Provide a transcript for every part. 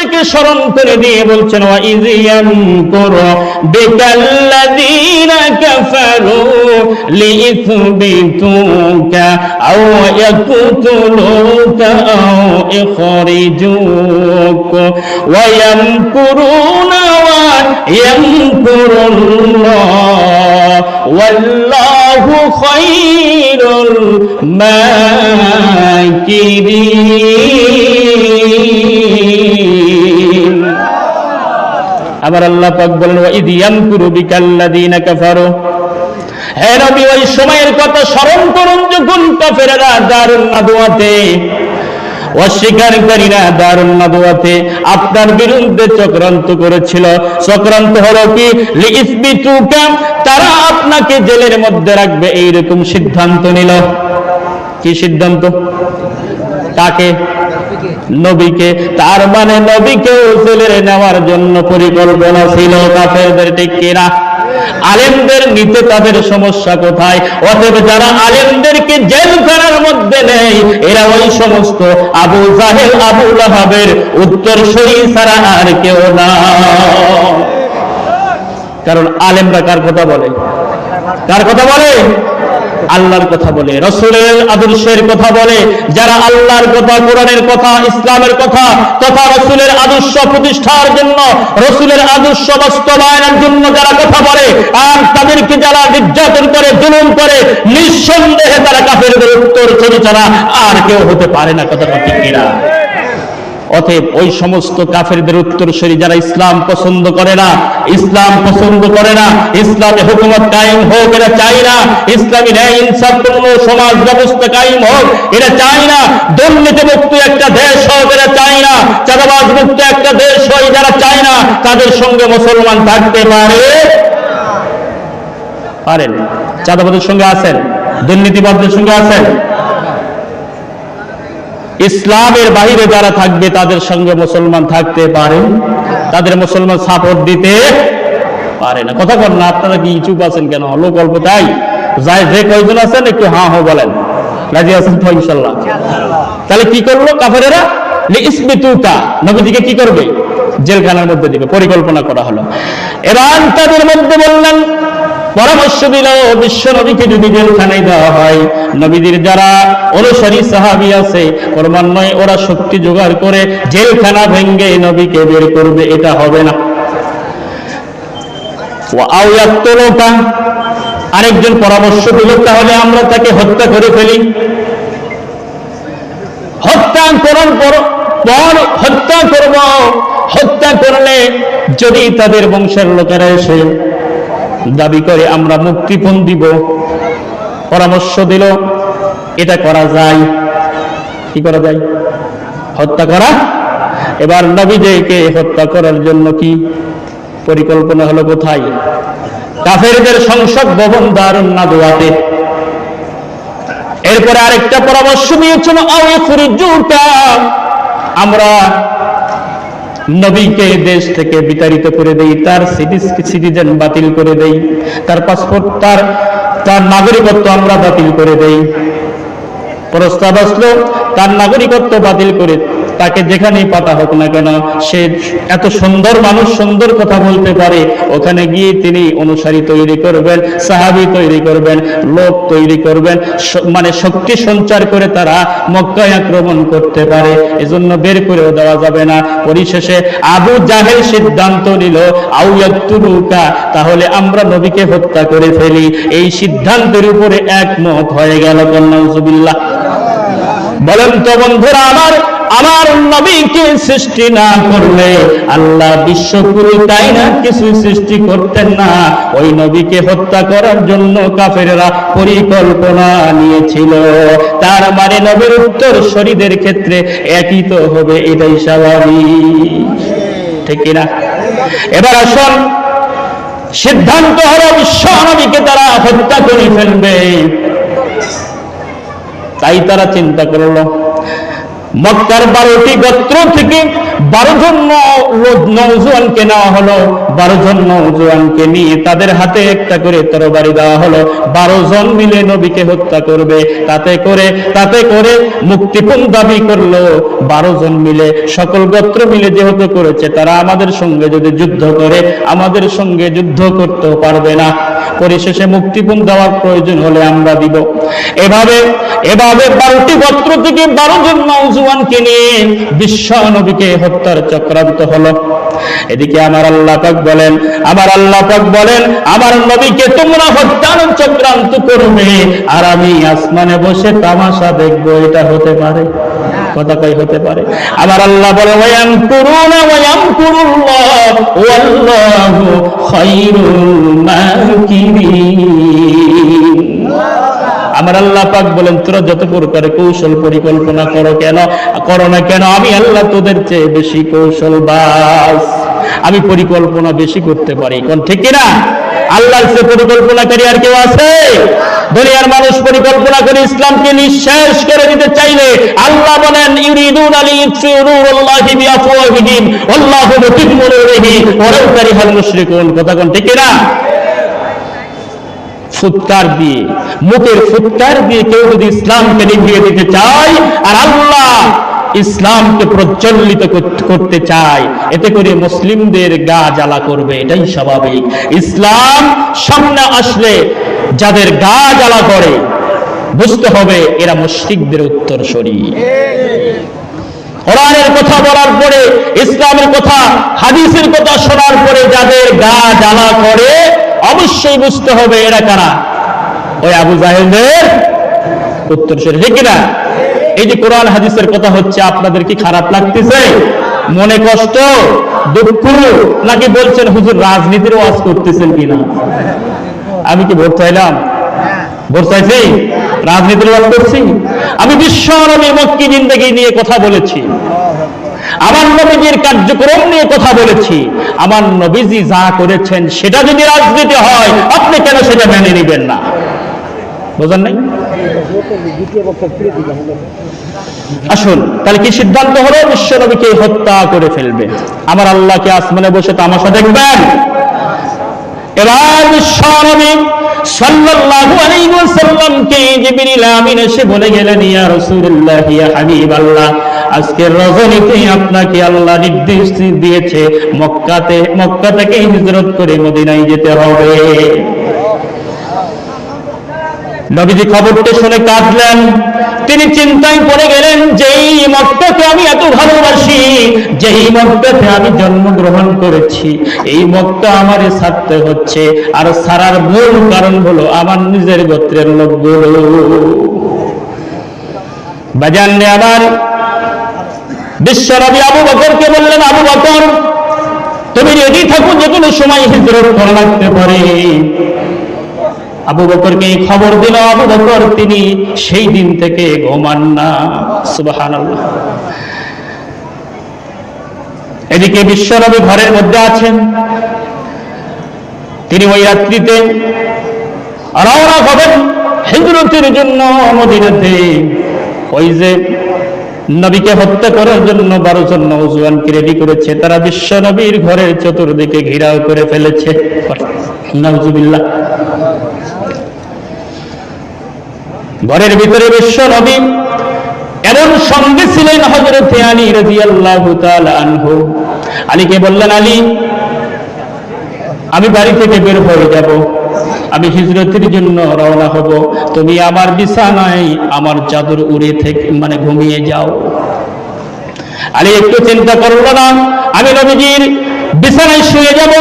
আলেমদেরকে স্মরণ করে দিয়ে বলছেন ওয়া ইয ইয়ামকুরু বিকাল্লাযীনা কাফারু লিইথবিতুকা আও ইয়াকতুলুকা আও ইখরিজুক ওয়া ইয়ামকুরুনা ওয়া ইয়ামকুরুল্লাহ ওয়াল্লাহু খায়রুল মাকিরিন। আবার আল্লাহ পাক বলেন ওয়া ইয ইয়ামকুরু বিকাল্লাযীনা কাফারু, হে নবী ওই সময়ের কথা স্মরণ করুন যখন কাফেররা দারুন নাদওয়াতে, অস্বীকারীরা দারুন নাদওয়াতে আপনার বিরুদ্ধে চক্রান্ত করেছিল। চক্রান্ত হলো কি লিইসবিতুকা, তারা আপনাকে জেলের মধ্যে রাখবে এইরকম সিদ্ধান্ত নিল। কি সিদ্ধান্ত? কাকে? নবীকে। তার মানে নবীকেও জেলে নেওয়ার জন্য পরিকল্পনা ছিল কাফেরদের, ঠিক কিনা? আলেমদের নিতে তাদের সমস্যা কোথায়? অতএব যারা আলেমদেরকে জেলখানার মধ্যে নেয় এরা ওই সমস্ত আবু জাহেল আবু লাহাবের উত্তরসূরি ছাড়া আর কেউ না। কারণ আলেমরা কার কথা বলে? কার কথা বলে? আল্লাহর কথা বলে, রাসূলের আদর্শের কথা বলে। যারা আল্লাহর কথা, কোরআনের কথা, ইসলামের কথা তথা রাসূলের আদর্শ প্রতিষ্ঠার জন্য, রাসূলের আদর্শ বাস্তবায়নের জন্য যারা কথা বলে আর তাদেরকে যারা নির্যাতন করে, জুলুম করে, নিঃসন্দেহে তারা কাফেরদের উত্তরসূরি ছাড়া আর কেউ হতে পারে না। কথাটা ঠিক কিনা? অতএব ওই সমস্ত কাফেরদের উত্তরসূরি যারা ইসলাম পছন্দ করে না, ইসলাম পছন্দ করে না, ইসলামে হুকুমত কায়েম হোক এরা চায় না, ইসলামী ন্যায় ইনসাফপূর্ণ সমাজ ব্যবস্থা কায়েম হোক এরা চায় না, দুর্নীতি মুক্ত একটা দেশ হোক এরা চায় না, চাঁদাবাজ মুক্ত একটা দেশ হয় যারা চায় না, তাদের সঙ্গে মুসলমান থাকতে পারেন? চাঁদাবাজের সঙ্গে আছেন? দুর্নীতিবাদদের সঙ্গে আছেন? ইসলামের বাহিরে যারা থাকবে তাদের সঙ্গে মুসলমান থাকতে পারে? তাদের মুসলমান সাপোর্ট দিতে পারে না। কথা বল না, আপনারা কি চুপ আছেন কেন? লোক অল্প তাই যাই, যে কয়জন আছেন একটু হ্যাঁ হো বলেন, রাজি আছেন তো ইনশাআল্লাহ? তাহলে কি করলো কাফেরেরা? লিইসবিতুকা, নবীজিকে কি করবে? জেলখানার মধ্যে দিবে, পরিকল্পনা করা হলো। এবার তাদের মধ্যে বললেন, পরামর্শ দিল বিশ্ব নবীকে যদি জেলখানায় দেওয়া হয়, নবীদের যারা অনুসারী সাহাবী আছে ক্রমান্বয়ে ওরা শক্তি জোগাড় করে জেলখানা ভেঙ্গে নবীকে বের করবে, এটা হবে না। আরেকজন পরামর্শ দিল, তাহলে আমরা তাকে হত্যা করে ফেলি। হত্যা করব, হত্যা করলে যদি তাদের বংশের লোকেরা এসে দাবি করে আমরা মুক্তিপণ দিব। পরামর্শ দিল এটা করা যায়। কি করা যায়? হত্যা করা। এবার নবীদেরকে হত্যা করার জন্য কি পরিকল্পনা হলো? কোথায়? কাফেরদের সংসদ ভবন দারুন নাদওয়াতে। এরপরে আরেকটা পরামর্শ দিয়েছিল, আমরা নবীকে দেশ থেকে বিতাড়িত করে দেই, তার সিটিজেন বাতিল করে দেই, তার পাসপোর্ট, তার নাগরিকত্ব আমরা বাতিল করে দেই। প্রস্তাব আসলো তার নাগরিকত্ব বাতিল করে তাকে যেখানেই পাঠা হোক না কেন, সে এত সুন্দর মানুষ, সুন্দর কথা বলতে পারে, ওখানে গিয়ে তিনি অনুসারী তৈরি করবেন, সাহাবী তৈরি করবেন, লোক তৈরি করবেন, মানে শক্তি সঞ্চার করে তারা মক্কায় আক্রমণ করতে পারে। এজন্য বের করেও দেওয়া যাবে না। পরিশেষে আবু জাহেল সিদ্ধান্ত নিল আউয়াতুলুকা, তাহলে আমরা নবীকে হত্যা করে ফেলি। এই সিদ্ধান্তের উপরে একমত হয়ে গেল। নাউজুবিল্লাহ। বলেন তো বন্ধুরা, আমার নবীকে সৃষ্টি না করলে আল্লাহ বিশ্বকুল তাই না কিছু সৃষ্টি করতেন না। ওই নবীকে হত্যা করার জন্য কাফেররা পরিকল্পনা নিয়েছিল। তার মানে নবীর উত্তরসূরিদের ক্ষেত্রে একই তো হবে, এটাই স্বাভাবিক, ঠিক কিনা? এবার আসুন, সিদ্ধান্ত হলো বিশ্ব নবীকে তারা হত্যা করে ফেলবে। তাই তারা চিন্তা করলো মক্কার 12টি গোত্র থেকে 12 জন নওজোয়ানকে নেওয়া হলো। 12 জন নওজোয়ানকে নিয়ে তাদের হাতে একটা করে তরবারি দেওয়া হলো। 12 জন মিলে নবীকে হত্যা করবে। তাতে করে মুক্তিপণ দাবি করলো। 12 জন মিলে, সকল গোত্র মিলে যেহেতু করেছে, তারা আমাদের সঙ্গে যদি যুদ্ধ করে, আমাদের সঙ্গে যুদ্ধ করতে পারবে না, পরিশেষে মুক্তিপণ দেওয়ার প্রয়োজন হলে আমরা দিব। এভাবে 12টি গোত্র থেকে 12 জন নওজোয়ানকে নিয়ে বিশ্ব নবীকে হত্যার চক্রান্ত হলো। এদিকে আমার আল্লাহ পাক বলেন, আমার নবীকে তোমরা হত্যার চক্রান্ত করবে, আর আমি আসমানে বসে তামাশা দেখবো। এটা হতে পারে? কথা কই হতে পারে? আমার আল্লাহ বলে, ওয়ায়ামকুরুনা ওয়ায়ামকুরুল্লাহ ওয়াল্লাহু খায়রুল মাকিরিন। আমার আল্লাহ পাক বলেন, তোরা যত প্রকার কৌশল পরিকল্পনা করো না কেন, আমি আল্লাহ তোদের চেয়ে বেশি কৌশলবাজ, আমি পরিকল্পনা বেশি করতে পারি। কোন ঠিক কিনা? আল্লাহর চেয়ে পরিকল্পনাকারী আর কেউ আছে? দুনিয়ার মানুষ পরিকল্পনা করে ইসলামকে নিঃশেষ করে দিতে চাইলে আল্লাহ বলেন, ইউরিদুনা লিইউতফিউ নূরাল্লাহি বিআফওয়াহিহিম ওয়াল্লাহু মুতিম্মু নূরিহি ওয়ালাউ কারিহাল মুশরিকুন। কথা কোন ঠিক কিনা? ফুৎকার দিয়ে, মুখের ফুৎকার দিয়ে কেউ যদি ইসলামকে নিভিয়ে দিতে চায় আর আল্লাহ ইসলামকে প্রজ্বলিত করতে চায়, এতে করে মুসলিমদের গা জ্বালা করবে, এটাই স্বাভাবিক। ইসলাম সামনে আসলে যাদের গা জ্বালা করে, বুঝতে হবে এরা মুশরিকদের উত্তরসূরি। কোরআনের কথা বলার পরে, ইসলামের কথা, হাদিসের কথা শোনার পরে যাদের গা জ্বালা করে, অবশ্যই বুঝতে হবে এরা কারা? ওই আবু জাহেলদের উত্তরসূরি, ঠিক কিনা? এই যে কোরআন হাদিসের কথা হচ্ছে, আপনাদের কি খারাপ লাগতেছে? মনে কষ্ট, দুঃখ, নাকি বলছেন হুজুর রাজনীতির ওয়াজ করতেছেন কিনা? আমি কি ভোট চাইলাম? ভোট চাইছি? রাজনীতির ওয়াজ করছি? আমি বিশ্ব নবী মক্কি জিন্দেগি নিয়ে কথা বলেছি, আমার নবীজির কার্যক্রম নিয়ে কথা বলেছি। আমার নবীজি যা করেছেন সেটা যদি রাজনীতি হয়, আপনি কেন সেটা মেনে নেবেন না? বুঝেন নাই? আসুন, তাহলে কি সিদ্ধান্ত হলো? বিশ্ব নবীকে হত্যা করে ফেলবে। আমার আল্লাহকে আসমানে বসে তামাশা দেখবেন? এবার বিশ্ব নবী সাল্লাল্লাহু আলাইহি ওয়াসাল্লামকে জিবরিল আমিন এসে বলে গেলেন, ইয়া রাসূলুল্লাহ, ইয়া হাবিবাল্লাহ, আজকের রজনীতে আপনাকে আল্লাহ নির্দেশ দিয়েছে মক্কা থেকে হিজরত করে মদিনায় যেতে হবে। নবীজি খবরটা শুনে কাঁদলেন। তিনি চিন্তায় পড়ে গেলেন, যেই মক্কাকে আমি এত ভালোবাসি, যেই মক্কাতে আমি জন্মগ্রহণ করেছি, এই মক্কা আমারে ছাড়তে হচ্ছে। আর ছাড়ার মূল কারণ হলো আমার নিজের গোত্রের লোকগুলো। বাজানে আমার বিশ্ব নবী আবু বকরকে বললেন, আবু বকর, তুমি রেডি থাকো, যে কোনো সময় হিজরত করা লাগতে পারে। আবু বকরকে খবর দিল। আবু বকর তিনি সেই দিন থেকে ঘুমান না। সুবহানাল্লাহ। এদিকে বিশ্বনবী ঘরের মধ্যে আছেন, তিনি ওই রাত্রিতে রওনা হবেন হিজরতের জন্য মদিনাতে। ওই যে নবীকে হত্যা করার জন্য 12 জন নওজোয়ানকে রেডি করেছে, তারা বিশ্ব নবীর ঘরের চতুর্দিকে ঘেরাও করে ফেলেছে। নাউজুবিল্লাহ। ঘরের ভিতরে বিশ্ব নবী এমন সঙ্গে ছিলেন হযরত আলী রাদিয়াল্লাহু তাআলা আনহু। আলীকে বললেন, আলী, আমি বাড়ি থেকে বের হয়ে যাব, আমি হিজরতের জন্য রওনা হব, তুমি আমার বিছানায় আমার চাদর উড়ে থেকে ঘুমিয়ে যাও। আলী একটু চিন্তা করলো না, আমি নবীজির বিছানায় শুয়ে যাব।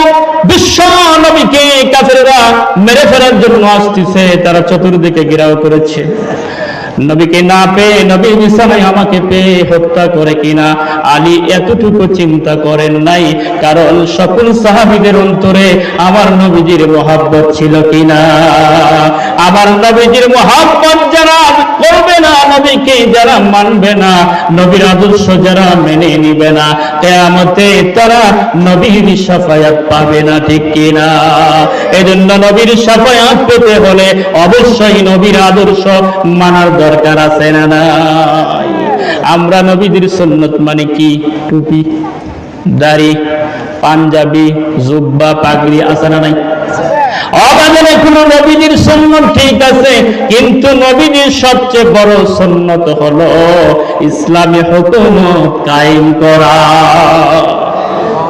বিশ্ব নবীকে কাফেররা মেরে ফেলার জন্য আসতেছে, তারা চতুর্দিকে ঘেরাও করেছে। নবীকে না পেয়ে, নবীর বিছানায় আমাকে পেয়ে হত্যা করে কিনা, আলী এতটুকু চিন্তা করেন নাই। কারণ সকল সাহাবীদের অন্তরে আমার নবীজির মহব্বত ছিল কিনা। আমার নবীজির মহব্বত যারা করবে না, নবীকে যারা মানবে না, নবীর আদর্শ যারা মেনে নিবে না, কিয়ামতে তারা নবীর শাফায়াত পাবে না, ঠিক কিনা? এজন্য নবীর শাফায়াত পেতে হলে অবশ্যই নবীর আদর্শ মানার দরকার আছে না নাই? আমরা নবীদের সুন্নত মানে কি? টুপি, দাড়ি, পাঞ্জাবি, জুব্বা, পাগড়ি আছে না নাই? অবাধে কোনো নবীজির সুন্নত ঠিক আছে, কিন্তু নবীজির সবচেয়ে বড় সুন্নত হলো ইসলামী হুকুমত কায়েম করা।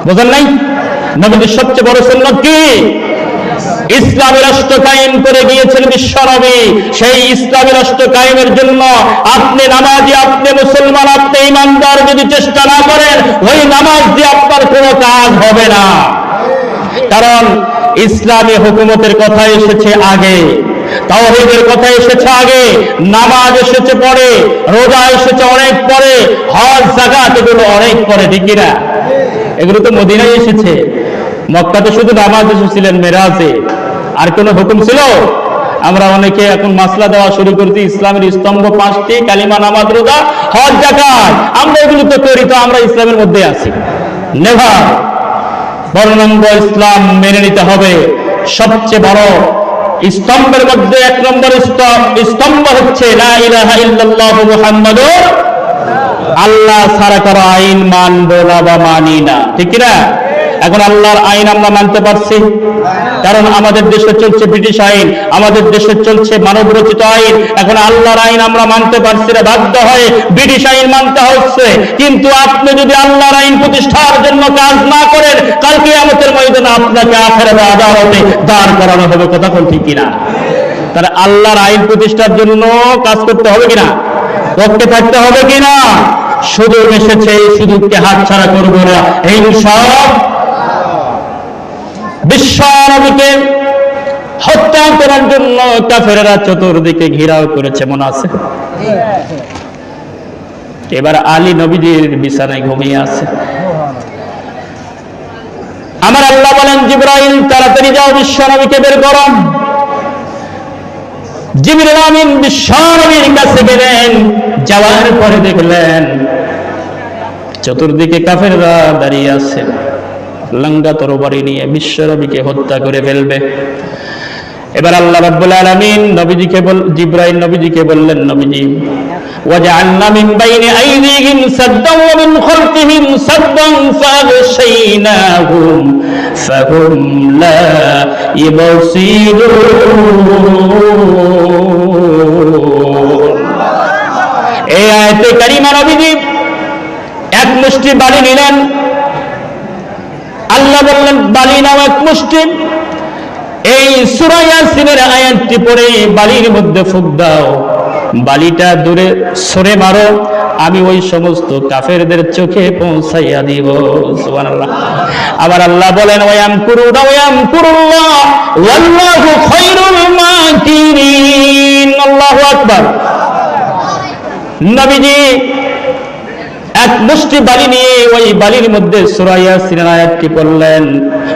বুঝেন নাই? নবীজির সবচেয়ে বড় সুন্নত কি? ইসলামী রাষ্ট্র কায়েম করে গিয়েছেন বিশ্বনবী। সেই ইসলামী রাষ্ট্র কায়েমের জন্য আপনি নামাজি, আপনি মুসলমান, আপনি ইমানদার যদি চেষ্টা না করেন, ওই নামাজ দিয়ে আপনার কোনো কাজ হবে না। কারণ ইসলামী হুকুমতের কথা এসেছে আগে, তাওহীদের কথা এসেছে আগে, নামাজ এসেছে পরে, রোজা এসেছে অনেক পরে, হজ যাকাত এগুলো অনেক পরে, ঠিক কিনা? এগুলো তো মদিনায় এসেছে। মক্কাতে শুধু নামাজ এসেছিলেন মেরাজে, আর কোনো হুকুম ছিল? আমরা অনেকে এখন মাসলা দেওয়া শুরু করছি, ইসলামের স্তম্ভ 5টি, কালিমা, নামাজ, রোজা, হজ, যাকাত। আমরা এগুলো তো করি, তো আমরা ইসলামের মধ্যে আছি? নেভার। বর্ণাঙ্গ ইসলাম মেনে নিতে হবে। সবচেয়ে বড় স্তম্ভের মধ্যে 1 নম্বর স্তম্ভ হচ্ছে লা ইলাহা ইল্লাল্লাহু মুহাম্মাদুর, আল্লাহ ছাড়া কারো আইন মানব না বা মানি না, ঠিক কিনা? এখন আল্লাহর আইন আমরা মানতে পারছি? কারণ আমাদের দেশে চলছে ব্রিটিশ আইন, আমাদের দেশে চলছে মানব রচিত আইন। এখন আল্লাহর আইন আমরা মানতে পারছি না, বাধ্য হয়ে ব্রিটিশ আইন মানতে হচ্ছে। কিন্তু আপনি যদি আল্লাহর আইন প্রতিষ্ঠার জন্য কাজ না করেন, কাল কিয়ামতের ময়দানে আপনাকে আখিরাতে আদালতে দাঁড় করানো হবে। কথা কোন ঠিক কিনা? তাহলে আল্লাহর আইন প্রতিষ্ঠার জন্য কাজ করতে হবে কিনা? পক্ষে থাকতে হবে কিনা? সুযোগ এসেছে, এই সুযোগকে হাতছাড়া করবো না ইনশাআল্লাহ। বিশ্ব নবীকে হত্যা করার জন্য কাফেররা চতুর্দিকে ঘেরাও করেছে, মনে আছে? এবার আলী নবীজির বিছানায় ঘুমিয়ে আছে। আমার আল্লাহ বলেন, জিবরাইল তাড়াতাড়ি যাও, বিশ্ব নবীকে বের করো। জিবরাইল আমিন বিশ্ব নবীর কাছে গেলেন। যাওয়ার পরে দেখলেন চতুর্দিকে কাফেররা দাঁড়িয়ে আছে, লঙ্গা তরবারি নিয়ে বিশ্বনবীকে হত্যা করে ফেলবে। এবার আল্লাহ রাব্বুল আলামিন জিবরাইল নবীজিকে বললেন, নবীজি, ওয়াজআলনা মিন বাইনি আইদিহিম সাদ্দান ওয়া মিন খালফিহিম সাদ্দান ফাগশাইনাহুম ফাহুম লা ইবসিরুন। এই আয়াতে কারিমা নবীজি এক মুষ্টি বালি নিলেন। আল্লাহ বললেন, বালি নাও এক মুষ্টি। এই সূরা ইয়াসিনের আয়াতটি পড়ে বালির মধ্যে ফুঁক দাও, বালিটা দূরে সরে মারো, আমি ওই সমস্ত কাফেরদের চোখে পৌঁছাইয়া দিব। সুবহানাল্লাহ। আবার আল্লাহ বলেন, ওয়ায়ামকুরুনা ওয়ায়ামকুরুল্লাহ ওয়াল্লাহু খায়রুল মাকিরিন। আল্লাহু আকবার। নবীজি এক মুষ্টি বালি নিয়ে ওই বালির মধ্যে সূরা ইয়াসিনের আয়াতটি পড়লেন,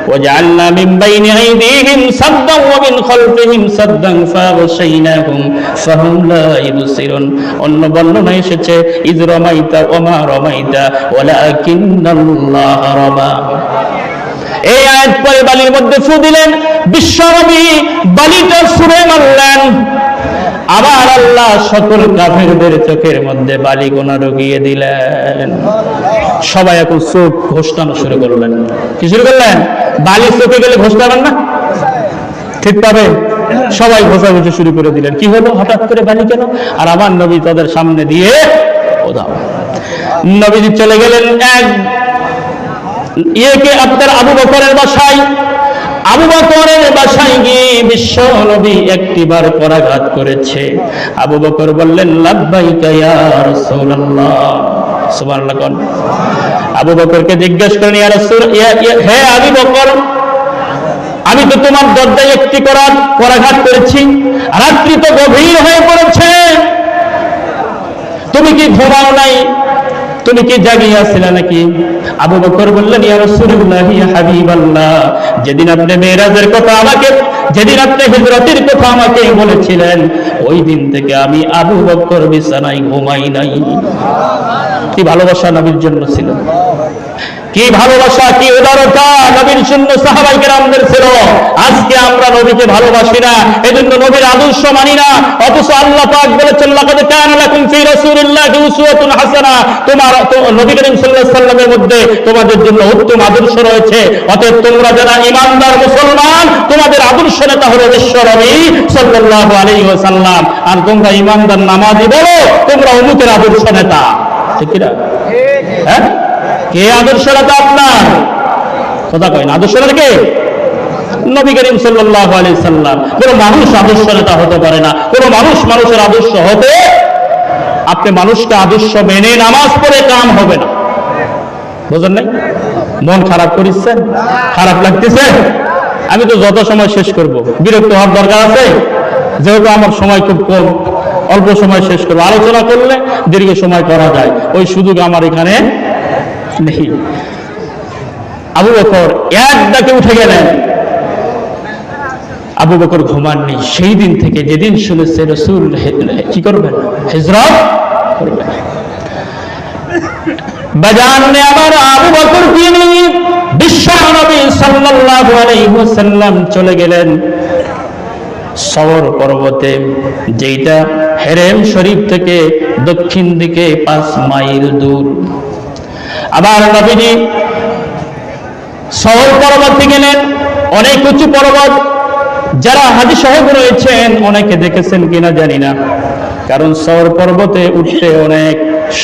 ওয়াজআলনা মিন বাইনি আইদিহিম সাদ্দান ওয়া মিন খালফিহিম সাদ্দান ফাগশাইনাহুম ফাহুম লা ইবসিরুন। অন্য বর্ণনায় এসেছে, ইয রামাইতা ওয়া মা রামাইতা ওয়ালাকিন্নাল্লাহ রামা। এই আয়াত পরে বালির মধ্যে ফু দিলেন, বিশ্বনবী বালিটা ছুঁড়ে মারলেন। আবার আল্লাহ সকল কাফেরদের চোখের মধ্যে বালিকণা ঢুকিয়ে দিলেন। সবাই এখন চোখ ঘোষণা শুরু করলেন। কি শুরু করলেন? বালি চোখে গেলে ঘোষণাবেন না? ঠিক পাবে? সবাই ঘোষাঘুষি শুরু করে দিলেন। কি হলো হঠাৎ করে বালি কেন? আর আমার নবী তাদের সামনে দিয়ে ওদাও। নবীজি চলে গেলেন এক আপনার আবু বকরের বাসায়। আবু বকরের বাসায় গিয়ে বিশ্ব নবী একটিবার পরাঘাত করেছে। আবু বকর বললেন, লাব্বাইকা ইয়া রাসূলুল্লাহ। সুবহানাল্লাহ। কোন আবু বকরকে জিজ্ঞেস করেন, ইয়া রাসূল, হে আবু বকর, আমি তো তোমার দরজায় একটি পরাঘাত করেছি, রাত্রি তো গভীর হয়ে পড়েছে, তুমি কি ঘুমাও নাই? তুমি কি জাগিয়ে ছিলে নাকি? আবু বকর বললেন, ইয়া রাসূলুল্লাহ, ইয়া হাবিবাল্লাহ, যেদিন আপনি মেরাজের কথা আমাকে, যেদিন আপনি হিজরতের কথা আমাকে বলেছিলেন, ওই দিন থেকে আমি আবু বকর বিছানায় ঘুমাই নাই। কি ভালোবাসা নবীর জন্য ছিল, কি ভালোবাসা, কি উদারতা নবীর জন্য সাহাবায়ে কেরামদের ছিল। আজকে আমরা নবীকে ভালোবাসি না, এজন্য নবীর আদর্শ মানি না। অথচ আল্লাহ পাক বলেছেন, লাকাদ কানা লাকুম ফি রাসূলিল্লাহি উসওয়াতুন হাসানাহ, তোমার নবী করিম সাল্লাল্লাহু আলাইহি ওয়াসাল্লামের মধ্যে তোমাদের জন্য উত্তম আদর্শ রয়েছে। অতএব তোমরা যারা ঈমানদার মুসলমান, তোমাদের আদর্শ নেতা হলো বিশ্বনবী সাল্লাল্লাহু আলাইহি ওয়াসাল্লাম। আর তোমরা ঈমানদার নামাজি বলো, তোমরা উম্মতের আদর্শ নেতা। ঠিক কি না? হ্যাঁ, কে আদর্শটা আপনার? কথা কয় না, আদর্শটা কে? নবী করিম সাল্লাল্লাহু আলাইহি সাল্লাম। কোন মানুষ আদর্শ নেতা হতে পারে না, কোন মানুষ মানুষের আদর্শ হতে, আপনি মানুষকে আদর্শ মেনে নামাজ পড়ে কাম হবে না। বুঝেন নাই? মন খারাপ করিচ্ছেন, খারাপ লাগতেছে, আমি তো যত সময় শেষ করব, বিরক্ত হওয়ার দরকার আছে? যেহেতু আমার সময় খুব কম, অল্প সময় শেষ করবো। আলোচনা করলে দীর্ঘ সময় করা যায়, ওই সুযোগ আমার এখানে নেই। আবু বকর এক ডাকে উঠে গেলেন। আবু বকর ঘুমাননি সেই দিন থেকে, যেদিন শুনেছে রাসূল কি করবেন, হিজরত করবেন। বাজানে আমার আবু বকর তিনি বিশ্ব নবী সাল্লাল্লাহু আলাইহি ওয়াসাল্লাম চলে গেলেন সওর পর্বতে, যেটা হেরেম শরীফ থেকে দক্ষিণ দিকে 5 মাইল দূর। আবার নবীজি সওর পর্বতে গেলেন, অনেক উঁচু পর্বত। যারা হাদিস সহগ রয়েছেন অনেকে দেখেছেন কিনা জানি না, কারণ সওর পর্বতে উঠতে অনেক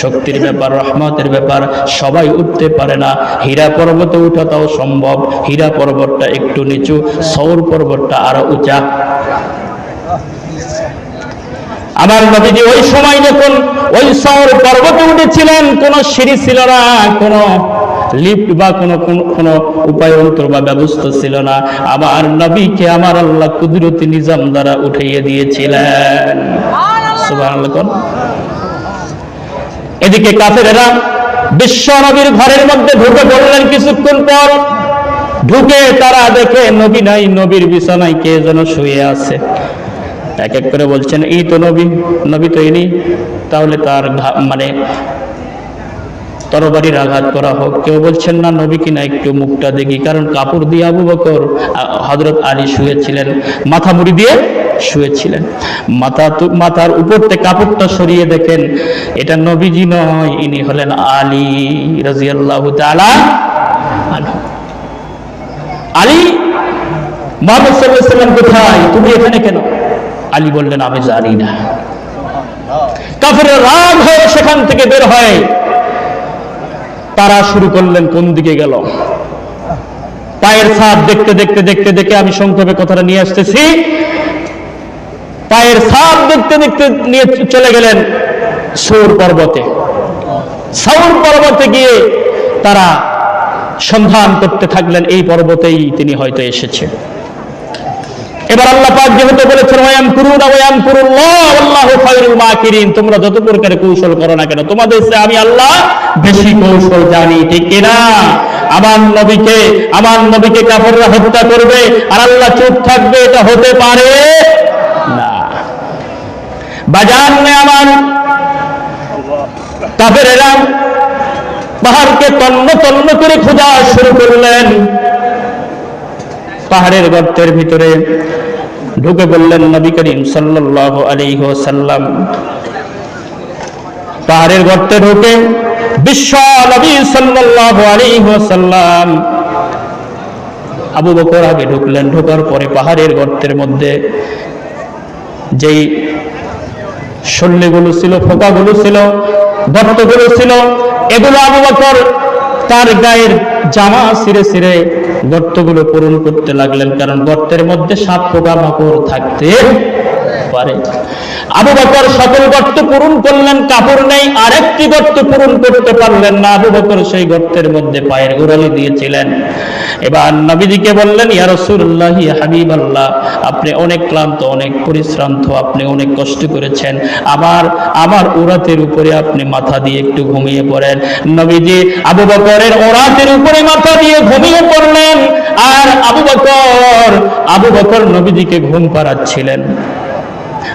শক্তির ব্যাপার, রহমতের ব্যাপার, সবাই উঠতে পারে না। হীরা পর্বতে উঠাটাও সম্ভব, হীরা পর্বতটা একটু নিচু, সওর পর্বতটা আরো উঁচা। আমার নবীজি ওই সময় যখন ওই সওর পর্বতে উঠেছিলেন, কোন সিঁড়ি ছিল না, কোন লিফট বা কোন উপায়ন্তর বা ব্যবস্থা ছিল না। আমার নবীকে আমার আল্লাহ কুদরতি নিজাম দ্বারা উঠিয়ে দিয়েছিলেন। সুবহানাল্লাহ। এদিকে কাফেরেরা বিশ্ব নবীর ঘরের মধ্যে ঢুকে পড়লেন। কিছুক্ষণ পর ঢুকে তারা দেখে নবী নাই, নবীর বিছানায় কে যেন শুয়ে আছে। এক এক করে বলছেন, এই তো নবী, নবী তো ইনি, তাহলে তার মানে তরবারির আঘাত করা হোক। কেউ বলছেন না, নবী কিনা একটু মুখটা দেখি, কারণ কাপড় দিয়ে আবু বকর হযরত আলী শুয়েছিলেন, মাথা মুড়ি দিয়ে শুয়েছিলেন। মাথার উপর থেকে কাপড়টা সরিয়ে দেখেন এটা নবীজি নয়, ইনি হলেন আলী রাদিয়াল্লাহু তাআলা আনহু। আলী, মুহাম্মদ সাল্লাল্লাহু আলাইহি ওয়াসাল্লাম কোথায়, তুমি এখানে কেন? আলী বললেন, আমি জানি না। কাফেররা রাগ হয়ে সেখান থেকে বের হয়, তারা শুরু করলেন কোন দিকে গেল। পায়ের ছাপ দেখতে দেখতে দেখতে দেখে, আমি সংক্ষেপে কথাটা নিয়ে আসতেছি, পায়ের ছাপ দেখতে দেখতে নিয়ে চলে গেলেন সৌর পর্বতে। সৌর পর্বতে গিয়ে তারা সন্ধান করতে থাকলেন, এই পর্বতেই তিনি হয়তো এসেছেন। এবার আল্লাহ পাক যেহেতু বলেছেন, ওয়ায়ামকুরুনা ওয়ায়ামকুরুল্লাহ ওয়াল্লাহু খায়রুল মাকিরিন, তোমরা যত প্রকারের কৌশল করো না কেন, তোমাদের চেয়ে আমি আল্লাহ বেশি কৌশল জানি। ঠিক কিনা? আমার নবীকে কাফেররা হত্যা করবে আর আল্লাহ চুপ থাকবে, এটা হতে পারে না। বাজার নে আমার কাফেররা পাহাড়কে তন্ন তন্ন করে খোঁজা শুরু করলেন। পাহাড়ের গর্তের ভিতরে ঢুকে বললেন নবী করিম সাল্লাল্লাহু আলাইহি ওয়াসাল্লাম। পাহাড়ের গর্তে ঢুকে বিশ্ব নবী সাল্লাল্লাহু আলাইহি ওয়াসাল্লাম, আবু বকর আগে ঢুকলেন। ঢোকার পরে পাহাড়ের গর্তের মধ্যে যেই শল্যগুলো ছিল, ফোঁকাগুলো ছিল, গর্তগুলো ছিল, এগুলো আবু বকর তার গায়ের জামা ছিঁড়ে ছিঁড়ে গর্তগুলো পূরণ করতে লাগলেন, কারণ গর্তের মধ্যে সাপ পোকা মাকড় থাকতে পারে। আবু বকর সকল গর্ত পূরণ করলেন, কাপড় নেই, আরেকটি গর্ত পূরণ করতে পারলেন না। আবু বকর সেই গর্তের মধ্যে পায়ের গোড়ালি দিয়েছিলেন। এবার নবীজিকে বললেন, ইয়া রাসূলুল্লাহ, ইয়া হাবিবাল্লাহ, আপনি অনেক ক্লান্ত, অনেক পরিশ্রান্ত, আপনি অনেক কষ্ট করেছেন, আমার উরাতের উপরে আপনি মাথা দিয়ে একটু ঘুমিয়ে পড়েন। নবীজি আবু বকরের উরাতের উপরে মাথা দিয়ে ঘুমিয়ে পড়লেন। আর আবু বকর নবীজিকে ঘুম পাড়াচ্ছিলেন।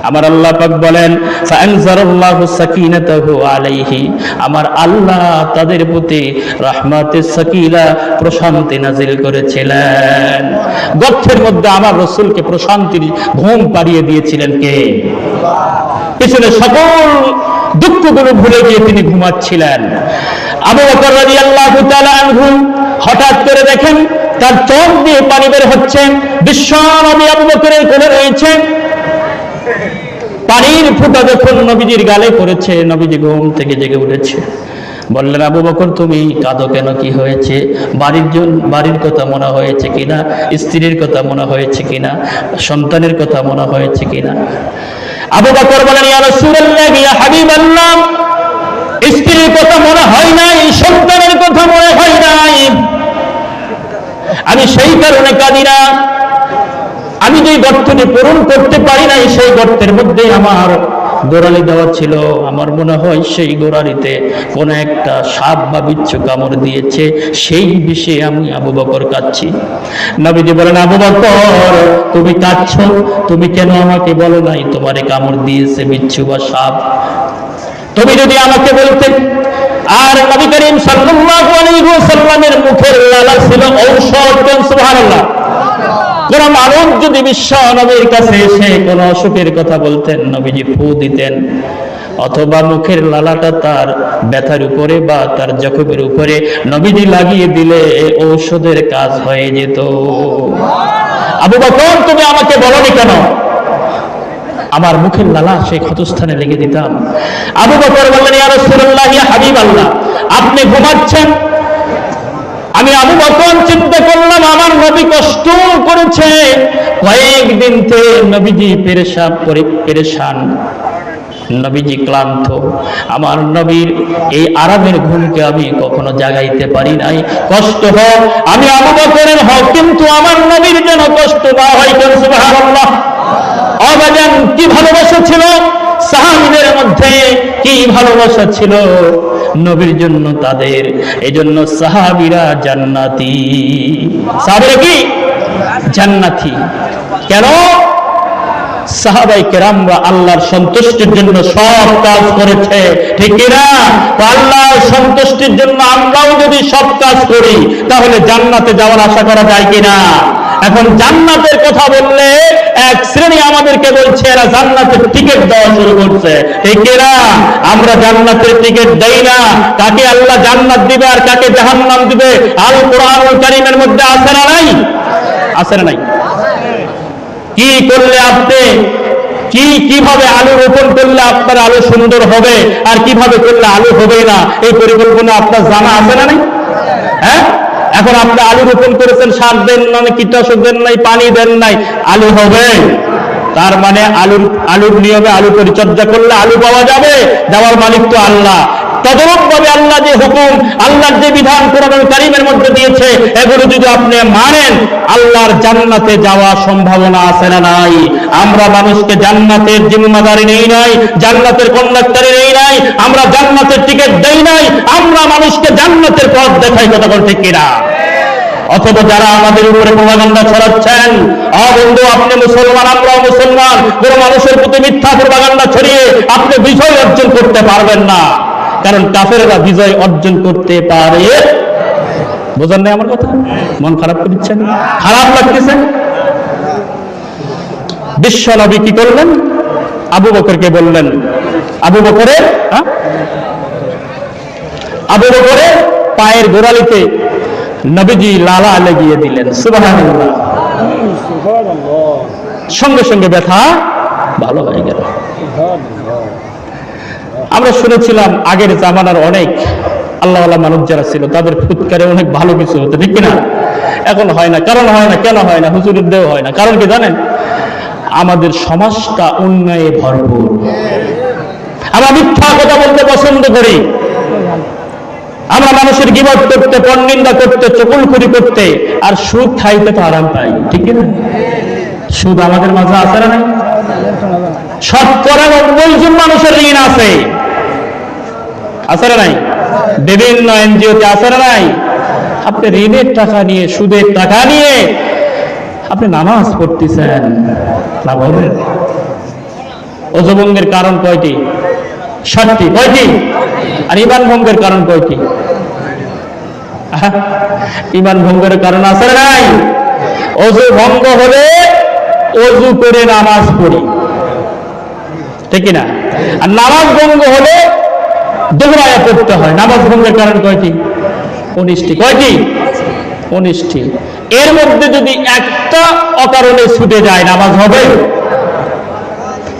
আমার আল্লাহ পাক বলেন, ফাআনজারাল্লাহু সাকিনাতাহু আলাইহি, আমার আল্লাহ তাদের প্রতি রাহমাতুস সাকিনা, প্রশান্তি নাজিল করেছিলেন। গর্তের মধ্যে আমার রাসূলকে প্রশান্তির ঘুম পাড়িয়ে দিয়েছিলেন কে? পিছনে সকল দুঃখগুলো ভুলে গিয়ে তিনি ঘুমাচ্ছিলেন। আবু বকর রাদিয়াল্লাহু তাআলা আনহু হঠাৎ করে দেখেন তার চোখ দিয়ে পানি বের হচ্ছে। বিশ্ব নবী আবু বকরের কোলে রয়েছে। পানির ফোঁটা যখন নবীজির গালে পড়েছে, নবীজি ঘুম থেকে জেগে উঠেছে। বললেন, আবু বকর তুমি কাঁদো কেন, কি হয়েছে? বাড়ির কথা মনে হয়েছে কিনা, স্ত্রীর কথা মনে হয়েছে কিনা, সন্তানের কথা মনে হয়েছে কিনা? আবু বকর বলেন, ইয়া রাসূলুল্লাহ, ইয়া হাবিবাল্লাহ, স্ত্রীর কথা মনে হয় নাই, সন্তানের কথা মনে হয় নাই, আমি সেই কারণে কাঁদি না। আমি যে গর্তটি পূরণ করতে পারি নাই, সেই গর্তের মধ্যে আমার গোড়ালি দেওয়া ছিল। আমার মনে হয় সেই গোড়ালিতে কোন একটা সাপ বা বিচ্ছু কামড় দিয়েছে, সেই বিষয়ে আমি আবু বকর কাঁদছি। নবীজি বলেন, আবু বকর তুমি কাঁদছো, তুমি কেন আমাকে বলো নাই তোমারে কামড় দিয়েছে বিচ্ছু বা সাপ? তুমি যদি আমাকে বলতে। আর নবী করিম সাল্লাল্লাহু আলাইহি ওয়াসাল্লামের মুখের লালা ছিল ঔষধ। সুবহানাল্লাহ। কোন মানুষ যদি বিশ্ব নবীর কাছে এসে কোন অসুখের কথা বলতেন, নবীজি ফু দিতেন, অথবা মুখের লালাটা তার ব্যথার উপরে বা তার জখমের উপরে নবীজি লাগিয়ে দিলে ঔষধের কাজ হয়ে যেত। আবু বকর তুমি আমাকে বলনি কেন? আমার মুখের লালা সেই ক্ষতস্থানে লেগে দিতাম। আবু বকর বললেন, ইয়া রাসূলুল্লাহ, ইয়া হাবিবাল্লাহ, আপনি ঘুমাচ্ছেন। আমি আবু বকর চিন্তা করলাম আমার নবী কষ্ট করেছে কয়েকদিন থেকে, নবীজি পেরেশান, নবীজি ক্লান্ত। আমার নবীর এই আরামের ঘুমকে আমি কখনো জাগাইতে পারি নাই। কষ্ট হোক, আমি আবু বকরের হোক, কিন্তু আমার নবীর যেন কষ্ট না হয়। সুবহানাল্লাহ। অবাজান কি ভালোবাসা ছিল সাহাবীদের মধ্যে, কি ভালোবাসা ছিল নবীর জন্য তাদের। এই জন্য সাহাবীরা জান্নাতি। সাহাবীরা কি জান্নাতি? কেন? সাহাবায়ে কেরামরা আল্লাহর সন্তুষ্টির জন্য সব কাজ করেছে, ঠিক কিনা? আল্লাহর সন্তুষ্টির জন্য আমরাও যদি সব কাজ করি, তাহলে জান্নাতে যাওয়ার আশা করা যায় কিনা? এখন জান্নাতের কথা বললে এক শ্রেণী আমাদেরকে বলছে এরা জান্নাতের টিকিট দেওয়া শুরু করছে, ঠিক না? আমরা জান্নাতের টিকিট দেই না। কাকে আল্লাহ জান্নাত দিবে আর কাকে জাহান্নাম দিবে আল কোরআনুল কারীমের মধ্যে আছে না নাই? আছে না নাই? কি করলে আপনি কিভাবে আলু রোপণ করলে আপনার আলু সুন্দর হবে আর কিভাবে করলে আলু হবে না, এই পরিকল্পনা আপনার জানা আছে না নাই? হ্যাঁ, এখন আপনি আলু রোপণ করেছেন, সার দেন না, কীটনাশক দেন নাই, পানি দেন নাই, আলু হবে? তার মানে আলুর নিয়মে আলু পরিচর্যা করলে আলু পাওয়া যাবে। যাওয়ার মালিক তো আল্লাহ। তদরূপভাবে আল্লাহ যে হুকুম, আল্লাহর যে বিধান কোরআনুল কারীমের মধ্যে দিয়েছে, এগুলো যদি আপনি মানেন, আল্লাহর জান্নাতে যাওয়ার সম্ভাবনা আছে না নাই? আমরা মানুষকে জান্নাতের জিম্মাদারি নেই নাই, জান্নাতের কন্ডাক্টরি নেই নাই, আমরা জান্নাতের টিকিট দেই নাই, আমরা মানুষকে জান্নাতের পথ দেখাই। কথা বল ঠিক কিনা? অথবা যারা আমাদের উপরে প্রপাগান্ডা ছড়াচ্ছেন, বন্ধু আপনি মুসলমান, আমরাও মুসলমান, কোন মানুষের প্রতি মিথ্যা প্রপাগান্ডা ছড়িয়ে আপনি বিজয় অর্জন করতে পারবেন না। কারণ কাফেররা বিজয় অর্জন করতে পারে। বোঝেন না আমার কথা? মন খারাপ করছেন? খারাপ লাগতেছে? বিশ্ব নবী কি করলেন? আবু বকরকে বললেন, আবু বকরের পায়ের গোড়ালিতে নবীজি লালা লাগিয়ে দিলেন। সুবহানাল্লাহ। সঙ্গে সঙ্গে ব্যথা ভালো হয়ে গেল। আমরা শুনেছিলাম আগের জামানার অনেক আল্লাহওয়ালা মানুষ যারা ছিল তাদের ফুৎকারে অনেক ভালো কিছু হতো, ঠিক কিনা? এখন হয় না। কারণ হয় না, কেন হয় না? হুজুরের দেও হয় না। কারণ কি জানেন? আমাদের সমাজটা অন্যায়ে ভরপুর। আমরা মিথ্যা কথা বলতে পছন্দ করি। আমরা মানুষের গীবত করতে, পরনিন্দা করতে, চকুলখুরি করতে, আর সুদ খাইতে তো আরাম পাই, ঠিক না? সুদ আমাদের মাঝে আছে না নাই? শতকরা 90 মানুষের ঋণ আছে, আছে না নাই? বিভিন্ন এনজিওতে আছে না নাই? আপনি ঋণের টাকা নিয়ে, সুদের টাকা নিয়ে আপনি নামাজ পড়তেছেন, লাভ হবে? ওযু ভঙ্গের কারণ কয়টি? 7টি। কয়টি? আর ঈমান ভঙ্গের কারণ কয়টি? ঈমান ভঙ্গের কারণ আছে না নাই? ওযু ভঙ্গ হলে ওযু করে নামাজ পড়ি, ঠিক না? আর নামাজ ভঙ্গ হলে দোহরায়া পড়তে হয়। নামাজ ভঙ্গের কারণ কয়টি? 19টি। কয়টি? 19টি। এর মধ্যে যদি একটা অকারণে ছুটে যায়, নামাজ হবে?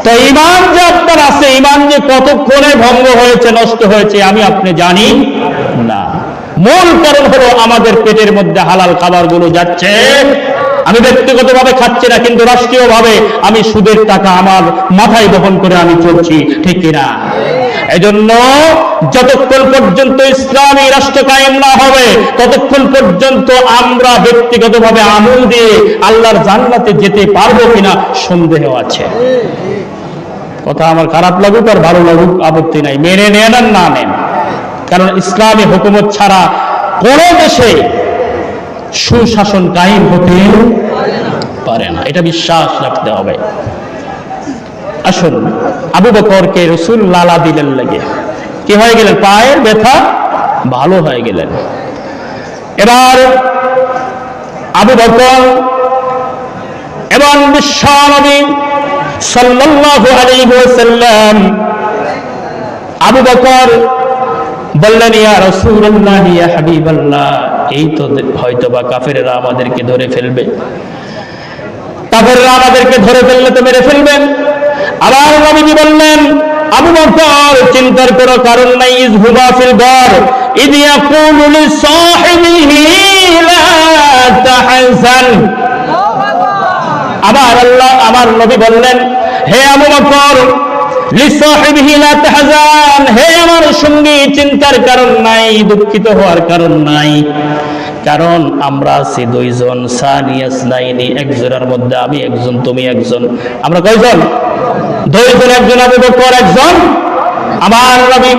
তো ঈমান যে আপনার আছে, ঈমান যে কতক্ষণে ভঙ্গ হয়েছে, নষ্ট হয়েছে, আমি আপনি জানি না। মূল কারণ হলো আমাদের পেটের মধ্যে হালাল খাবারগুলো যাচ্ছে। আমি ব্যক্তিগতভাবে খাচ্ছি না, কিন্তু রাষ্ট্রীয়ভাবে আমি সুদের টাকা আমার মাথায় বহন করে আমি চলছি, ঠিক কিনা? এজন্য যতক্ষণ পর্যন্ত ইসলামী রাষ্ট্র কায়েম না হবে, ততক্ষণ পর্যন্ত আমরা ব্যক্তিগতভাবে আমল দিয়ে আল্লাহর জান্নাতে যেতে পারবো কিনা সন্দেহ আছে। কথা আমার খারাপ লাগুক আর ভালো লাগুক আপত্তি নাই, মেনে নেন আর না নেন, কারণ ইসলামী হুকুমত ছাড়া কোন দেশে সুশাসন কায়েম হতে পারে না, এটা বিশ্বাস রাখতে হবে। আসুন, আবু বকরকে রাসূল লালা দিলেন লাগে, কি হয়ে গেলেন? পায়ের ব্যথা ভালো হয়ে গেলেন। এবার আবু বকর এবং বিশ্বনবী সাল্লাল্লাহু আলাইহি ওয়াসাল্লাম আবু বকর বললেন, ইয়া রাসূলুল্লাহ, ইয়া হাবিবাল্লাহ, এই তো হয়তোবা কাফেররা আমাদেরকে ধরে ফেলবে, কাফেররা আমাদেরকে ধরে ফেললে তো মেরে ফেলবেন। আবার নবীজি বললেন, আবু বকর, চিন্তার কোনো কারণ নাই, ইযহুবা ফিল গার ইয ইয়াকুলু লিসাহিবিহি লা তাহজান। আমার নবী বললেন, হে আবু বকর, লিসাহিবিহি লা তাহজান, হে আমার সঙ্গী, চিন্তার কারণ নাই, দুঃখিত হওয়ার কারণ নাই, কারণ আমরা আছি দুইজন, সানিয়াস নাইনি, একজনের মধ্যে আমি একজন, তুমি একজন, আমরা কয়জন? দুইজন, একজন আবু বকর, একজন আমার নবী।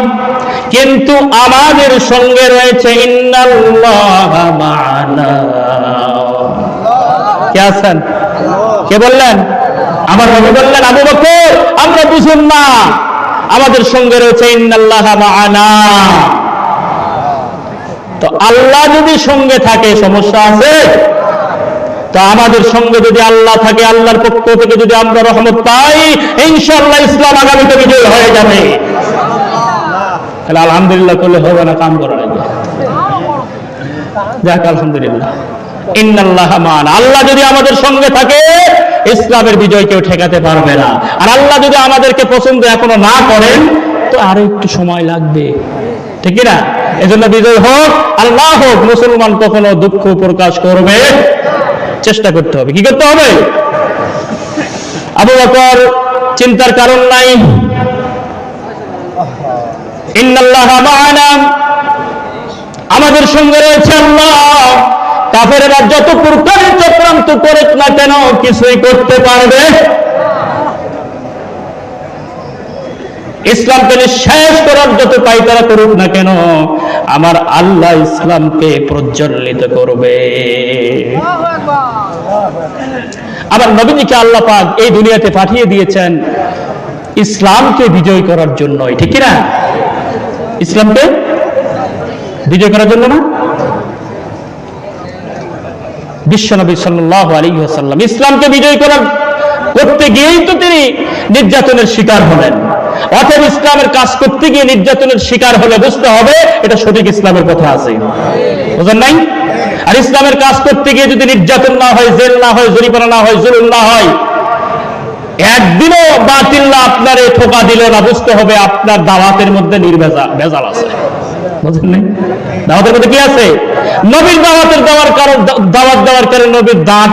কিন্তু আমাদের সঙ্গে রয়েছে ইন্নাল্লাহা মা'ানা। কে আছেন? কে বললেন? আমার নবী বললেন, আবু বকর, আমরা বুঝুন না, আমাদের সঙ্গে রয়েছে ইন্নাল্লাহা মা'ানা। তো আল্লাহ যদি সঙ্গে থাকে সমস্যা আছে? তো আমাদের সঙ্গে যদি আল্লাহ থাকে, আল্লাহর পক্ষ থেকে যদি আমরা রহমত পাই, ইনশাআল্লাহ ইসলাম আগামীতে বিজয় হয়ে যাবে। তাহলে আলহামদুলিল্লাহ করলে হবে না, কাম করা লাগবে। যাক, আলহামদুলিল্লাহ, ইন্নাল্লাহা মা'ানা। আল্লাহ যদি আমাদের সঙ্গে থাকে, ইসলামের বিজয় কেউ ঠেকাতে পারবে না। আর আল্লাহ যদি আমাদেরকে পছন্দ এখনো না করেন, তো আরো একটু সময় লাগবে, ঠিক না? এজন্য বিজয় হোক, আল্লাহ হোক, মুসলমান কখনো দুঃখ প্রকাশ করবে, চেষ্টা করতে হবে। কি করতে হবে? আবু বকর, চিন্তার কারণ নাই, ইন্নাল্লাহা মা'ানা, আমাদের সঙ্গে রয়েছে আল্লাহ। কাফেররা যত প্রকারের চক্রান্ত করে না কেন, কিছুই করতে পারবে। ইসলামকে নিঃশেষ করার যত পায়তারা করুক না কেন, আমার আল্লাহ ইসলামকে প্রজ্বলিত করবে। আমার নবীজিকে আল্লাহ পাক এই দুনিয়াতে পাঠিয়ে দিয়েছেন ইসলামকে বিজয় করার জন্যই, ঠিক না? ইসলামকে বিজয় করার জন্য না? বিশ্বনবী সাল্লাল্লাহু আলাইহি ওয়াসাল্লাম ইসলামকে বিজয় করতে গিয়েই তো তিনি নির্যাতনের শিকার হলেন। অতএব ইসলামের কাজ করতে গিয়ে নির্যাতনের শিকার হলে বুঝতে হবে এটা সঠিক ইসলামের পথে আছে, বুঝেন নাই? আর ইসলামের কাজ করতে গিয়ে যদি নির্যাতন না হয়, জেল না হয়, জরিমানা না হয়, জুলুম না হয়, একদিনও বাতিল্লাহ আপনারে ঠোকা দিল না, বুঝতে হবে আপনার দাওয়াতের মধ্যে ভেজাল আছে, বুঝেন নাই? দাওয়াতের মধ্যে কি আছে? নবীর দাওয়াত দেওয়ার কারণে নবীর দাঁত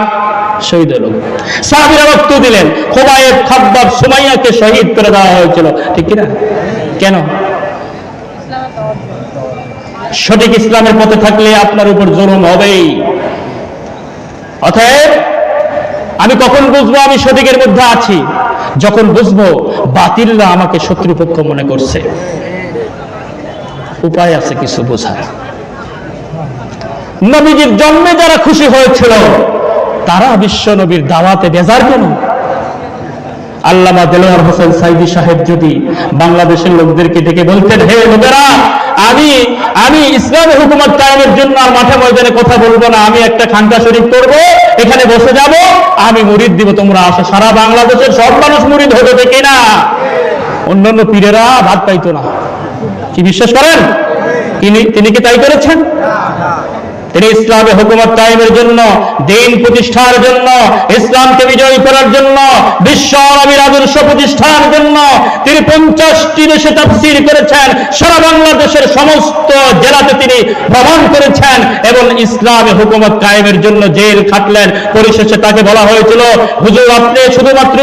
শহীদ হলো, সাহাবীরা রক্ত দিলেন, খুবাইব, খাব্বাব, সুমাইয়াকে শহীদ করে দেওয়া হয়েছিল, ঠিক না? কেন? সঠিক ইসলামের পথে থাকলে আপনার উপর জুলুম হবেই। অতএব আমি কখন বুঝবো আমি সঠিকের মধ্যে আছি? যখন বুঝবো বাতিলরা আমাকে শত্রুপক্ষ মনে করছে। উপায় আছে কিছু বোঝার। নবীজির জন্মে যারা খুশি হয়েছিল তারা বিশ্ব নবীর দাওয়াতে বেজার কেন? আল্লামা দেলোয়ার হোসেন সাইদি সাহেব যদি বাংলাদেশের লোকদেরকে ডেকে বলতেন, হে লোকেরা, আমি ইসলামী হুকুমত কায়েমের জন্য আর মাঠে ময়দানে কথা বলবো না, আমি একটা খানকা শরীফ করব, এখানে বসে যাব, আমি মুরিদ দিব, তোমরা আসো, সারা বাংলাদেশের সব মানুষ মুরিদ হতে দেখি না, অন্যান্য পীরেরা ভাত পাইতো না। কি বিশ্বাস করেন? তিনি কি তাই করেছেন? তিনি ইসলামী হুকুমত কায়েমের জন্য, দ্বীন প্রতিষ্ঠার জন্য, ইসলামকে বিজয়ী করার জন্য, বিশ্ব নবীর আদর্শ প্রতিষ্ঠার জন্য তিনি 50টি দেশে তাফসীর করেছেন, সারা বাংলাদেশের সমস্ত জেলাতে তিনি ভ্রমণ করেছেন এবং ইসলামী হুকুমত কায়েমের জন্য জেল খাটলেন। পরিশেষে তাকে বলা হয়েছিল, হুজুর আপনি শুধুমাত্র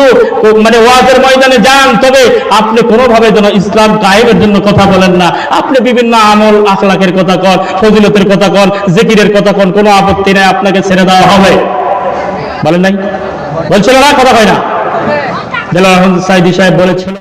ওয়াজের ময়দানে যান, তবে আপনি কোনোভাবে যেন ইসলাম কায়েমের জন্য কথা বলেন না, আপনি বিভিন্ন আমল আখলাকের কথা কন, ফজিলতের কথা কন, জিকিরের কথা কোন, কোনো আপত্তি নেই, আপনাকে ছেড়ে দেওয়া হবে। বলেন নাই? বলছিল না? কথা হয় না? দেলোয়ার হোসেন সাইদি সাহেব বলেছিল।